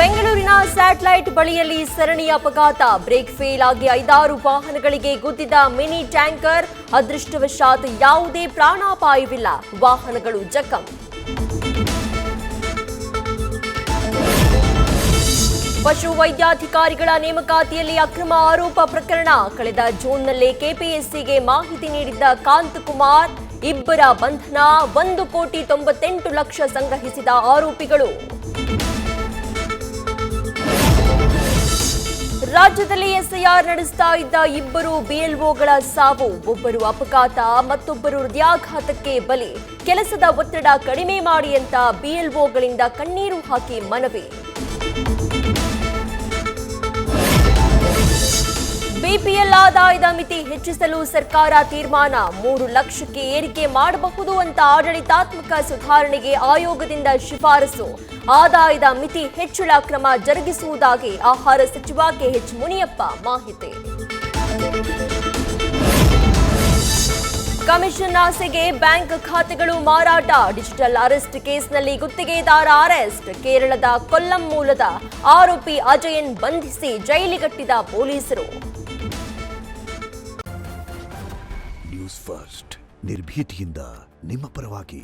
ಬೆಂಗಳೂರಿನ ಸ್ಯಾಟಲೈಟ್ ಬಳಿಯಲ್ಲಿ ಸರಣಿ ಅಪಘಾತ. ಬ್ರೇಕ್ ಫೇಲ್ ಆಗಿ 5-6 ವಾಹನಗಳಿಗೆ ಗುದ್ದಿದ ಮಿನಿ ಟ್ಯಾಂಕರ್. ಅದೃಷ್ಟವಶಾತ್ ಯಾವುದೇ ಪ್ರಾಣಾಪಾಯವಿಲ್ಲ. ವಾಹನಗಳು ಜಖಂ. ಪಶು ವೈದ್ಯಾಧಿಕಾರಿಗಳ ನೇಮಕಾತಿಯಲ್ಲಿ ಅಕ್ರಮ ಆರೋಪ ಪ್ರಕರಣ. ಕಳೆದ ಜೂನ್ನಲ್ಲೇ ಕೆಪಿಎಸ್ಸಿಗೆ ಮಾಹಿತಿ ನೀಡಿದ್ದ ಕಾಂತಕುಮಾರ್. ಇಬ್ಬರ ಬಂಧನ. 1,98,00,000 ಸಂಗ್ರಹಿಸಿದ ಆರೋಪಿಗಳು. ರಾಜ್ಯದಲ್ಲಿ ಎಸ್ಐಆರ್ ನಡೆಸ್ತಾ ಇದ್ದ ಇಬ್ಬರು ಬಿಎಲ್ಒಗಳ ಸಾವು. ಒಬ್ಬರು ಅಪಘಾತ, ಮತ್ತೊಬ್ಬರು ಹೃದಯಾಘಾತಕ್ಕೆ ಬಲಿ. ಕೆಲಸದ ಒತ್ತಡ ಕಡಿಮೆ ಮಾಡಿ ಅಂತ ಬಿಎಲ್ಒಗಳಿಂದ ಕಣ್ಣೀರು ಹಾಕಿ ಮನವಿ. ಬಿಪಿಎಲ್ ಆದಾಯದ ಮಿತಿ ಹೆಚ್ಚಿಸಲು ಸರ್ಕಾರ ತೀರ್ಮಾನ. 3 ಲಕ್ಷಕ್ಕೆ ಏರಿಕೆ ಮಾಡಬಹುದು ಅಂತ ಆಡಳಿತಾತ್ಮಕ ಸುಧಾರಣೆಗೆ ಆಯೋಗದಿಂದ ಶಿಫಾರಸು. ಆದಾಯದ ಮಿತಿ ಹೆಚ್ಚಳ ಕ್ರಮ ಜರುಗಿಸುವುದಾಗಿ ಆಹಾರ ಸಚಿವ ಕೆಎಚ್ ಮುನಿಯಪ್ಪ ಮಾಹಿತಿ. ಕಮಿಷನ್ ಆಸೆಗೆ ಬ್ಯಾಂಕ್ ಖಾತೆಗಳು ಮಾರಾಟ. ಡಿಜಿಟಲ್ ಅರೆಸ್ಟ್ ಕೇಸ್ನಲ್ಲಿ ಗುತ್ತಿಗೆದಾರ ಅರೆಸ್ಟ್. ಕೇರಳದ ಕೊಲ್ಲಂ ಮೂಲದ ಆರೋಪಿ ಅಜಯನ್ ಬಂಧಿಸಿ ಜೈಲಿಗಟ್ಟಿದ ಪೊಲೀಸರು. ನ್ಯೂಸ್ ಫಸ್ಟ್ ನಿರ್ಭೀತಿಯಿಂದ ನಿಮ್ಮ ಪರವಾಗಿ.